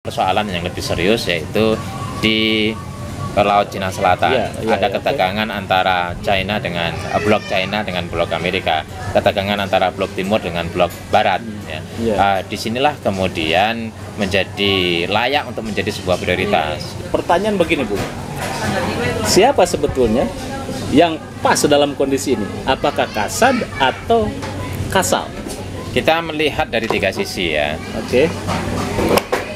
persoalan yang lebih serius, yaitu di Laut Cina Selatan. Ada ketegangan antara China dengan blok China dengan blok Amerika, ketegangan antara blok timur dengan blok barat. Disinilah kemudian menjadi layak untuk menjadi sebuah prioritas. Pertanyaan begini, Bu, siapa sebetulnya yang pas dalam kondisi ini? Apakah Kasad atau Kasal? Kita melihat dari 3 sisi ya. Oke.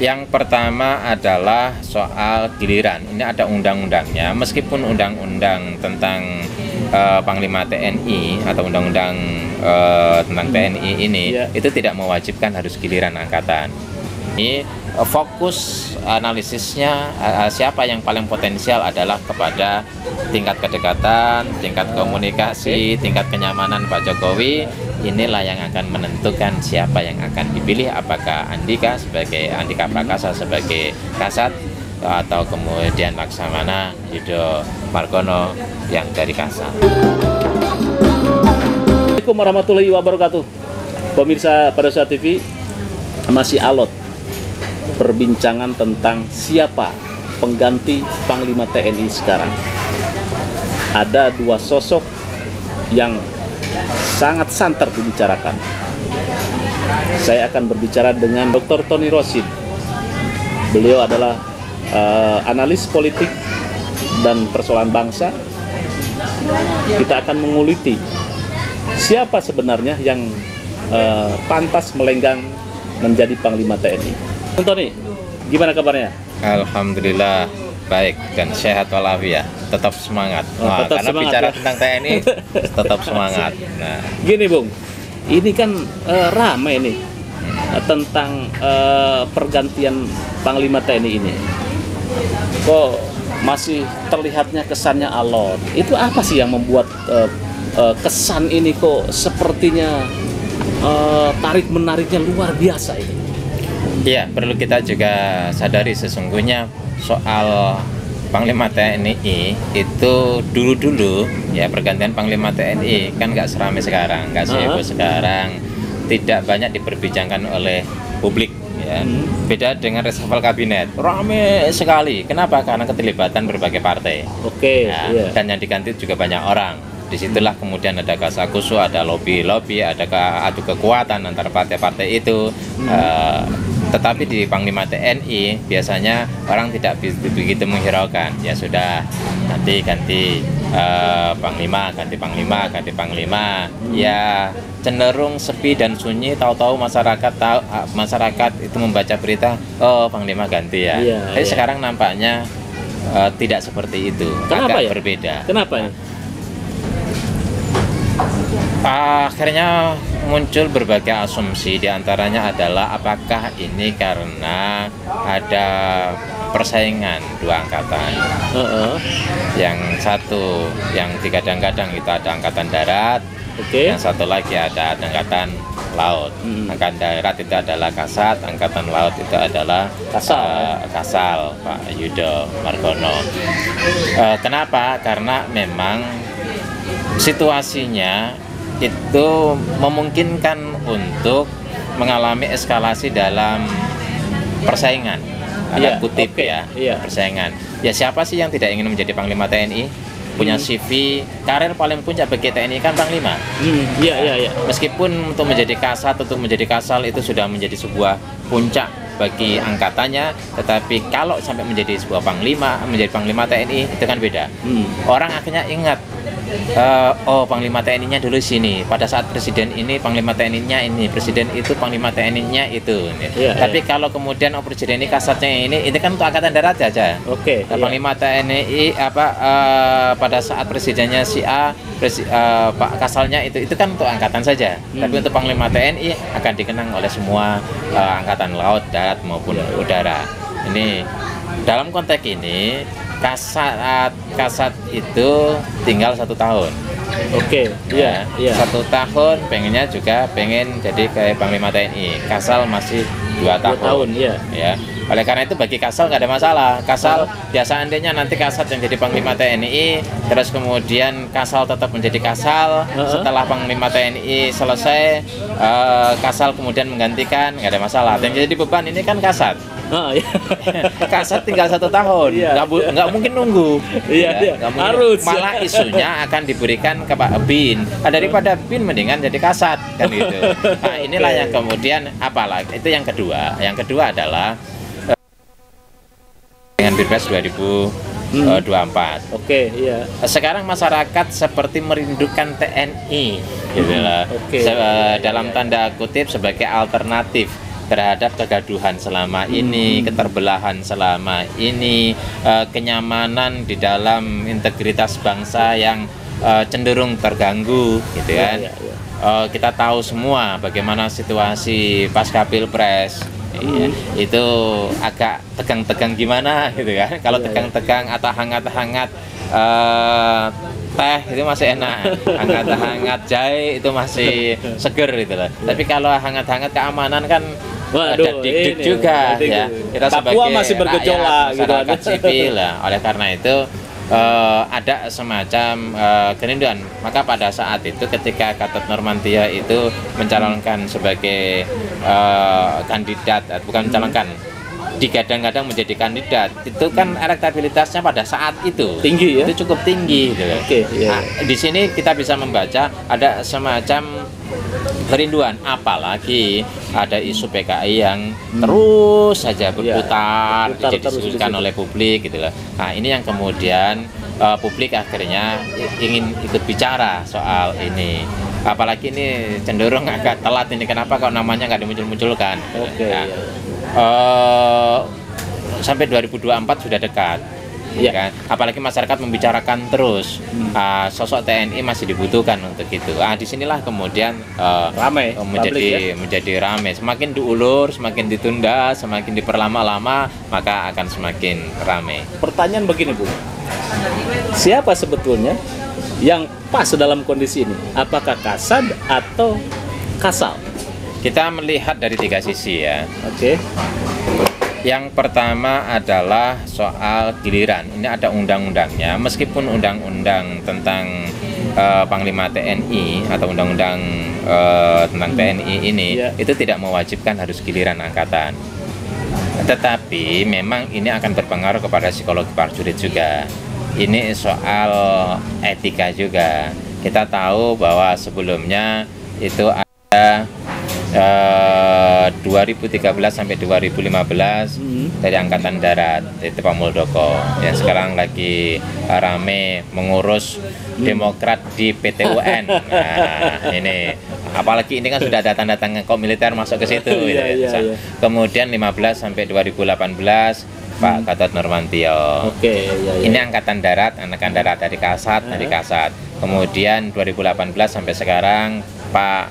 Yang pertama adalah soal giliran. Ini ada undang-undangnya, meskipun undang-undang tentang Panglima TNI atau undang-undang tentang TNI ini itu tidak mewajibkan harus giliran angkatan. Ini fokus analisisnya siapa yang paling potensial adalah kepada tingkat kedekatan, tingkat komunikasi, tingkat kenyamanan Pak Jokowi. Inilah yang akan menentukan siapa yang akan dipilih, apakah Andika Prakasa sebagai Kasat atau kemudian Laksamana Yudho Margono yang dari Kasat. Assalamualaikum warahmatullahi wabarakatuh. Pemirsa Parasat TV, masih alot perbincangan tentang siapa pengganti Panglima TNI sekarang. Ada 2 sosok yang sangat santer dibicarakan. Saya akan berbicara dengan Dr. Tony Rosin. Beliau adalah analis politik dan persoalan bangsa. Kita akan menguliti siapa sebenarnya yang pantas melenggang menjadi Panglima TNI. Bung Tony, gimana kabarnya? Alhamdulillah baik dan sehat walafiat, tetap semangat. Tetap karena semangat, bicara tentang TNI tetap semangat. Nah, gini Bung, ini kan ramai nih tentang pergantian Panglima TNI ini. Kok masih terlihatnya kesannya alot? Itu apa sih yang membuat kesan ini kok sepertinya tarik menariknya luar biasa ini? Iya, perlu kita juga sadari sesungguhnya soal Panglima TNI itu dulu ya, pergantian Panglima TNI kan nggak seramai sekarang, nggak seheboh sekarang, tidak banyak diperbincangkan oleh publik ya. Beda dengan reshuffle kabinet, ramai sekali. Kenapa? Karena keterlibatan berbagai partai. Dan yang diganti juga banyak orang. Disitulah kemudian ada kasakusu, ada lobby, ada adu kekuatan antara partai-partai itu. Tetapi di Panglima TNI biasanya orang tidak begitu menghiraukan. Ya sudah, nanti ganti Panglima. Ya cenderung sepi dan sunyi. Tahu-tahu masyarakat itu membaca berita, oh Panglima ganti ya. Tapi sekarang nampaknya tidak seperti itu. Kenapa agak ya? Berbeda. Kenapa ya? Akhirnya muncul berbagai asumsi, diantaranya adalah apakah ini karena ada persaingan 2 angkatan. Yang satu yang digadang-gadang itu ada angkatan darat, yang satu lagi ada angkatan laut. Angkatan darat itu adalah Kasat, angkatan laut itu adalah Kasal, Pak Yudho Margono. Kenapa? Karena memang situasinya itu memungkinkan untuk mengalami eskalasi dalam persaingan, kutip persaingan. Ya siapa sih yang tidak ingin menjadi Panglima TNI? Punya CV, karir paling puncak bagi TNI kan Panglima. Meskipun untuk menjadi Kasat, untuk menjadi Kasal itu sudah menjadi sebuah puncak bagi angkatannya, tetapi kalau sampai menjadi sebuah Panglima, menjadi Panglima TNI itu kan beda. Orang akhirnya ingat, oh Panglima TNI-nya dulu sini, pada saat presiden ini Panglima TNI-nya ini, presiden itu Panglima TNI-nya itu. Tapi kalau kemudian presiden ini Kasatnya ini kan untuk angkatan darat saja. Panglima TNI pada saat presidennya si A, Pak Kasalnya itu kan untuk angkatan saja. Tapi untuk Panglima TNI akan dikenang oleh semua angkatan laut, darat maupun udara. Ini dalam konteks ini Kasat itu tinggal 1 tahun. 1 tahun pengennya juga pengen jadi kayak Panglima TNI. Kasal masih 2 tahun. Ya. Oleh karena itu bagi Kasal nggak ada masalah. Kasal ya seandainya nanti Kasat yang jadi Panglima TNI, terus kemudian Kasal tetap menjadi Kasal. Setelah Panglima TNI selesai, Kasal kemudian menggantikan, nggak ada masalah. Yang jadi beban ini kan Kasat. Iya. Kasat tinggal 1 tahun, nggak mungkin nunggu. Iya. Nggak mungkin. Harus. Malah isunya akan diberikan ke Pak Bin. Daripada Bin mendingan jadi kasat kan gitu. Nah, inilah yang kemudian apalagi itu yang kedua. Yang kedua adalah dengan Pilpres 2024. Oke, iya. Sekarang masyarakat seperti merindukan TNI, gitu lah. Dalam tanda kutip sebagai alternatif terhadap kegaduhan selama ini, keterbelahan selama ini, kenyamanan di dalam integritas bangsa yang cenderung terganggu, gitu kan. Kita tahu semua bagaimana situasi pasca Pilpres. Iya, itu agak tegang-tegang gimana gitu kan. Kalau tegang-tegang atau hangat-hangat teh itu masih enak, hangat-hangat jahe itu masih seger gitu loh. Tapi kalau hangat-hangat keamanan kan ada dik-dik juga ya. Kita Papua masih bergejolak gitu masyarakat sipil lah. Oleh karena itu ada semacam kerinduan. Maka pada saat itu ketika Gatot Nurmantio itu mencalonkan sebagai kandidat, bukan mencalonkan, digadang-gadang menjadi kandidat, itu kan elektabilitasnya pada saat itu tinggi ya, itu cukup tinggi gitu. Nah, di sini kita bisa membaca ada semacam kerinduan, apalagi ada isu PKI yang terus saja berputar, didiskusikan oleh publik gitu loh. Nah, ini yang kemudian publik akhirnya ingin ikut bicara soal ini. Apalagi ini cenderung agak telat ini, kenapa kalau namanya nggak dimuncul-munculkan? Sampai 2024 sudah dekat. Kan? Apalagi masyarakat membicarakan terus sosok TNI masih dibutuhkan untuk itu. Disinilah kemudian ramai menjadi ramai. Semakin diulur, semakin ditunda, semakin diperlama-lama, maka akan semakin ramai. Pertanyaan begini, Bu, siapa sebetulnya yang pas dalam kondisi ini? Apakah Kasad atau Kasal? Kita melihat dari 3 sisi ya. Yang pertama adalah soal giliran. Ini ada undang-undangnya, meskipun undang-undang tentang Panglima TNI atau undang-undang tentang TNI ini itu tidak mewajibkan harus giliran angkatan. Tetapi memang ini akan berpengaruh kepada psikologi prajurit juga. Ini soal etika juga. Kita tahu bahwa sebelumnya itu ada 2013 sampai 2015 dari Angkatan Darat, itu Pak Muldoko yang sekarang lagi rame mengurus Demokrat di PT UN. Nah, ini apalagi ini kan sudah ada tanda-tanda kok militer masuk ke situ. Kemudian 15 sampai 2018 Pak Gatot Nurmantio. Ini Angkatan Darat dari Kasat, Kemudian 2018 sampai sekarang Pak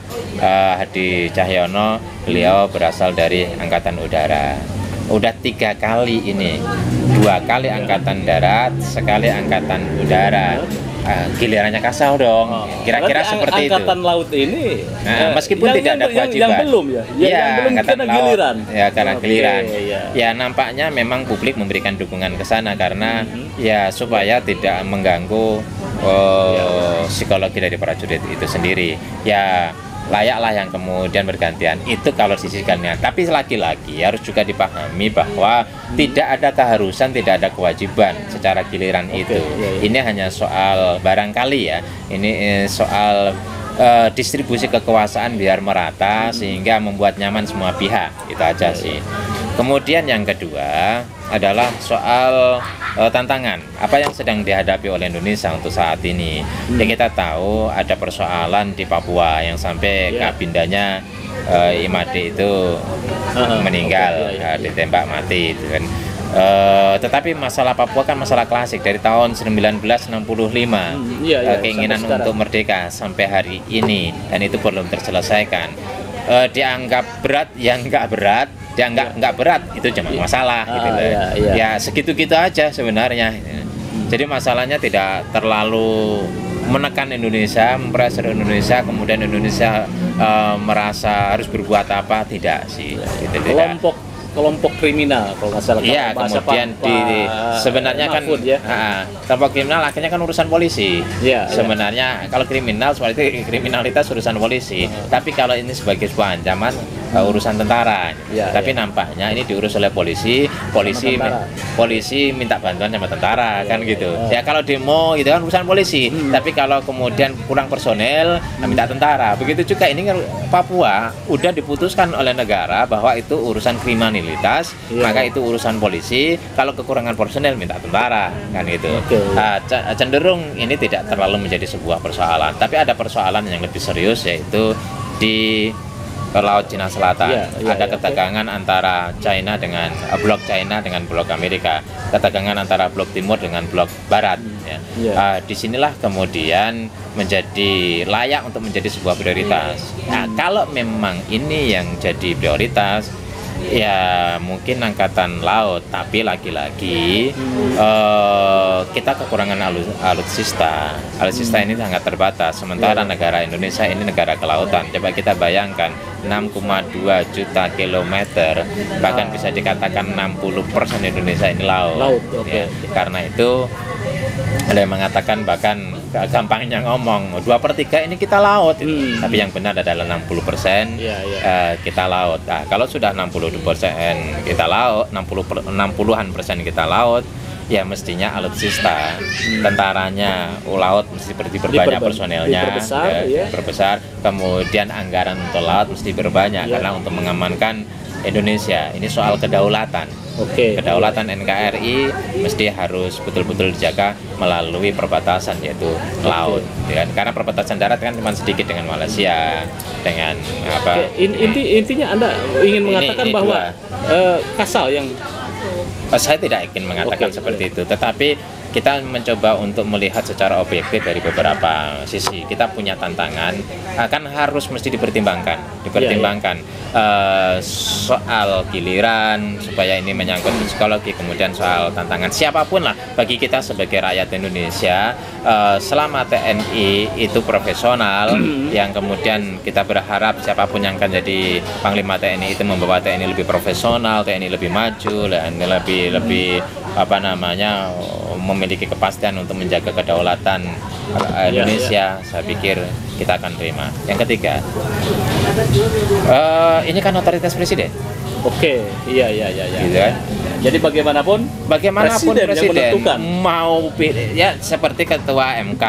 Hadi Cahyono, beliau berasal dari Angkatan Udara. Udah 3 kali ini, 2 kali Angkatan Darat, sekali Angkatan Udara. Gilirannya Kasau dong, kira-kira seperti itu. Angkatan Laut ini, meskipun tidak ada kewajiban. Yang belum ya, yang belum karena giliran. Ya karena giliran. Ya nampaknya memang publik memberikan dukungan ke sana karena ya supaya tidak mengganggu psikologi dari prajurit itu sendiri. Ya layaklah yang kemudian bergantian itu kalau disisikannya. Tapi lagi-lagi harus juga dipahami bahwa tidak ada keharusan, tidak ada kewajiban secara giliran itu. Ini hanya soal barangkali ya. Ini soal distribusi kekuasaan biar merata sehingga membuat nyaman semua pihak. Itu aja sih. Kemudian yang kedua adalah soal tantangan apa yang sedang dihadapi oleh Indonesia untuk saat ini. Ya kita tahu ada persoalan di Papua yang sampai kabindanya Imade itu meninggal, ditembak mati itu kan. Tetapi masalah Papua kan masalah klasik dari tahun 1965. Keinginan untuk merdeka sampai hari ini dan itu belum terselesaikan. Dianggap berat yang nggak berat, dianggap berat itu cuma masalah gitu loh. Ya segitu-gitu aja sebenarnya. Jadi masalahnya tidak terlalu menekan Indonesia, mempressure Indonesia, kemudian Indonesia merasa harus berbuat apa, tidak sih. Gitu, kelompok kriminal kalau nggak salah. Iya, kemudian sebenarnya kan kelompok kriminal akhirnya kan urusan polisi. Sebenarnya kalau kriminal soal itu kriminalitas urusan polisi. Tapi kalau ini sebagai sebuah ancaman urusan tentara. Tapi ya. nampaknya ini diurus oleh polisi, polisi minta bantuan sama tentara kan gitu. Ya kalau demo gitu kan urusan polisi, tapi kalau kemudian kurang personel minta tentara. Begitu juga ini kan Papua udah diputuskan oleh negara bahwa itu urusan kriminalitas, maka itu urusan polisi. Kalau kekurangan personel minta tentara kan gitu. Cenderung ini tidak terlalu menjadi sebuah persoalan, tapi ada persoalan yang lebih serius, yaitu di Laut Cina Selatan. Ada ketegangan antara China dengan blok China dengan blok Amerika, ketegangan antara blok timur dengan blok barat. Disinilah kemudian menjadi layak untuk menjadi sebuah prioritas. Nah, kalau memang ini yang jadi prioritas, ya mungkin angkatan laut, tapi lagi-lagi kita kekurangan alutsista. Alutsista ini sangat terbatas, sementara negara Indonesia ini negara kelautan. Coba kita bayangkan 6,2 juta kilometer, bahkan bisa dikatakan 60% Indonesia ini laut. Karena itu ada yang mengatakan, bahkan gampangnya ngomong 2/3 ini kita laut, tapi yang benar adalah 60% kita laut. Nah, kalau sudah 60% kita laut, 60-an% kita laut, ya mestinya alutsista, tentaranya laut mesti berbanyak personelnya, diperbesar. Kemudian anggaran untuk laut mesti berbanyak, karena untuk mengamankan Indonesia ini soal kedaulatan. Kedaulatan NKRI mesti harus betul-betul dijaga melalui perbatasan, yaitu laut, ya. Karena perbatasan darat kan cuma sedikit dengan Malaysia, dengan apa? Intinya Anda ingin mengatakan bahwa Kasal yang saya tidak ingin mengatakan seperti itu, tetapi kita mencoba untuk melihat secara objektif dari beberapa sisi. Kita punya tantangan, akan harus mesti dipertimbangkan soal giliran, supaya ini menyangkut psikologi, kemudian soal tantangan siapapun lah bagi kita sebagai rakyat Indonesia. Selama TNI itu profesional, yang kemudian kita berharap siapapun yang akan jadi Panglima TNI itu membawa TNI lebih profesional, TNI lebih maju, dan lebih memiliki kepastian untuk menjaga kedaulatan Indonesia. Saya pikir kita akan terima. Yang ketiga, ini kan otoritas presiden. Iya. Gitu kan? Jadi bagaimanapun presiden mau ya seperti ketua MK,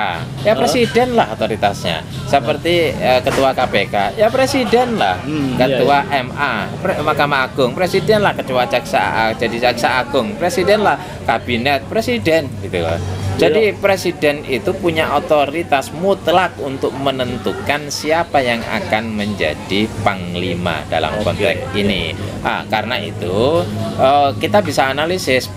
ya presiden lah otoritasnya. Seperti ketua KPK, ya presiden lah. Ketua MA, Mahkamah Agung, presiden lah. Ketua jaksa agung, presiden lah. Kabinet, presiden, gitu loh. Jadi presiden itu punya otoritas mutlak untuk menentukan siapa yang akan menjadi panglima dalam konteks ini. Karena itu kita bisa analisis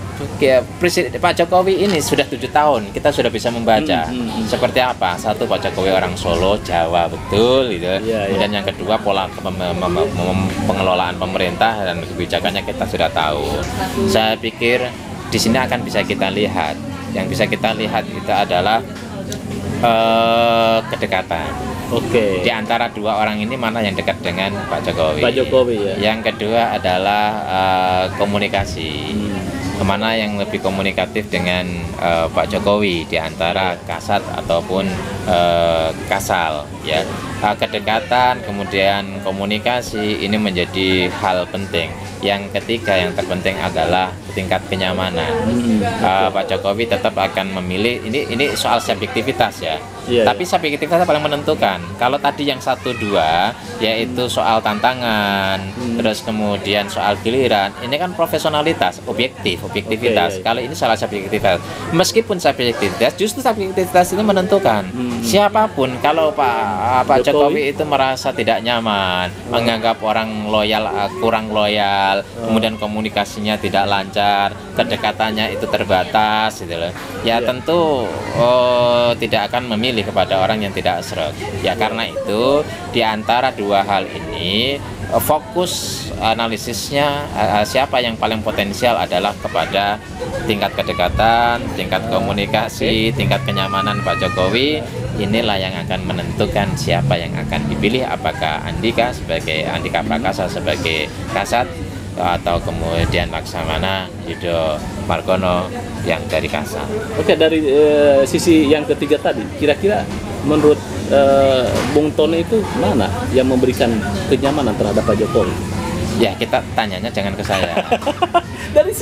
Pak Jokowi ini sudah 7 tahun, kita sudah bisa membaca seperti apa. Satu, Pak Jokowi orang Solo, Jawa betul, gitu. Kemudian yang kedua, pola pengelolaan pemerintah dan kebijakannya kita sudah tahu. Saya pikir di sini akan bisa kita lihat. Yang bisa kita lihat itu adalah kedekatan. Di antara dua orang ini mana yang dekat dengan Pak Jokowi? Yang kedua adalah komunikasi. Mana yang lebih komunikatif dengan Pak Jokowi di antara Kasat ataupun Kasal, ya. Kedekatan, kemudian komunikasi ini menjadi hal penting. Yang ketiga yang terpenting adalah tingkat kenyamanan. Pak Jokowi tetap akan memilih, ini soal subjektivitas ya. Tapi subjektivitas paling menentukan. Kalau tadi yang 1-2 yaitu soal tantangan, terus kemudian soal giliran, ini kan profesionalitas, objektivitas. Kalau ini soal subjektivitas, meskipun subjektivitas, justru subjektivitas ini menentukan. Siapapun, kalau Pak Jokowi itu merasa tidak nyaman, menganggap orang loyal kurang loyal, kemudian komunikasinya tidak lancar, kedekatannya itu terbatas, gitu loh. Ya tentu tidak akan memilih kepada orang yang tidak sreg. Ya karena itu di antara dua hal ini fokus analisisnya siapa yang paling potensial adalah kepada tingkat kedekatan, tingkat komunikasi, tingkat kenyamanan Pak Jokowi. Inilah yang akan menentukan siapa yang akan dipilih, apakah Andika Prakasa sebagai Kasat, atau kemudian Laksamana Yudho Margono yang dari Kasat. Dari sisi yang ketiga tadi, kira-kira menurut Bung Tony itu mana yang memberikan kenyamanan terhadap Pak Jokowi? Ya, kita tanyanya jangan ke saya.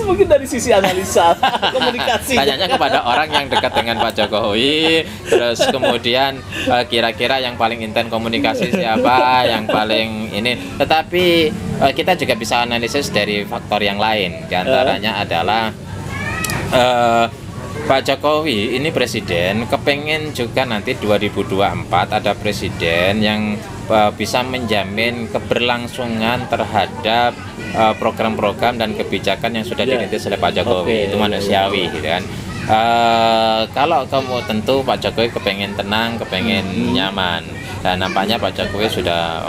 Mungkin dari sisi analisa komunikasi. Tanyanya kepada orang yang dekat dengan Pak Jokowi. Terus kemudian kira-kira yang paling intens komunikasi siapa, yang paling ini. Tetapi kita juga bisa analisis dari faktor yang lain. Di antaranya adalah Pak Jokowi ini presiden kepengen juga nanti 2024 ada presiden yang bisa menjamin keberlangsungan terhadap program-program dan kebijakan yang sudah dirintis oleh Pak Jokowi. Itu manusiawi gitu kan. Kalau kamu tentu Pak Jokowi kepengen tenang, kepengen nyaman, dan nampaknya Pak Jokowi sudah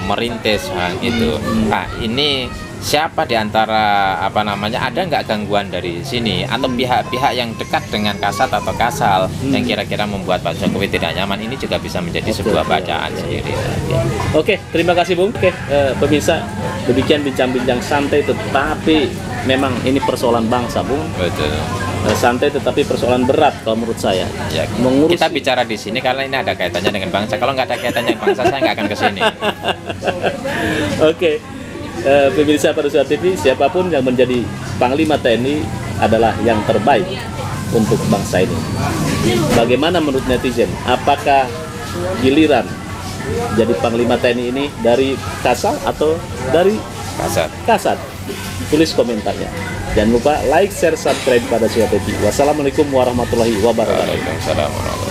merintis hal itu. Nah, ini siapa di antara ada nggak gangguan dari sini atau pihak-pihak yang dekat dengan Kasat atau Kasal yang kira-kira membuat Pak Jokowi tidak nyaman, ini juga bisa menjadi sebuah bacaan sendiri. Oke, terima kasih Bung. Oke, pemirsa, demikian bincang-bincang santai tetapi memang ini persoalan bangsa, Bung. Betul. Santai tetapi persoalan berat kalau menurut saya. Ya, kita bicara di sini karena ini ada kaitannya dengan bangsa. Kalau nggak ada kaitannya dengan bangsa, saya nggak akan ke sini. Oke. Pemirsa Padusuara TV, siapapun yang menjadi Panglima TNI adalah yang terbaik untuk bangsa ini. Bagaimana menurut netizen? Apakah giliran jadi Panglima TNI ini dari Kasal atau dari Kasat? Tulis komentarnya. Jangan lupa like, share, subscribe pada Padusuara TV. Wassalamualaikum warahmatullahi wabarakatuh. Waalaikumsalam warahmatullahi wabarakatuh.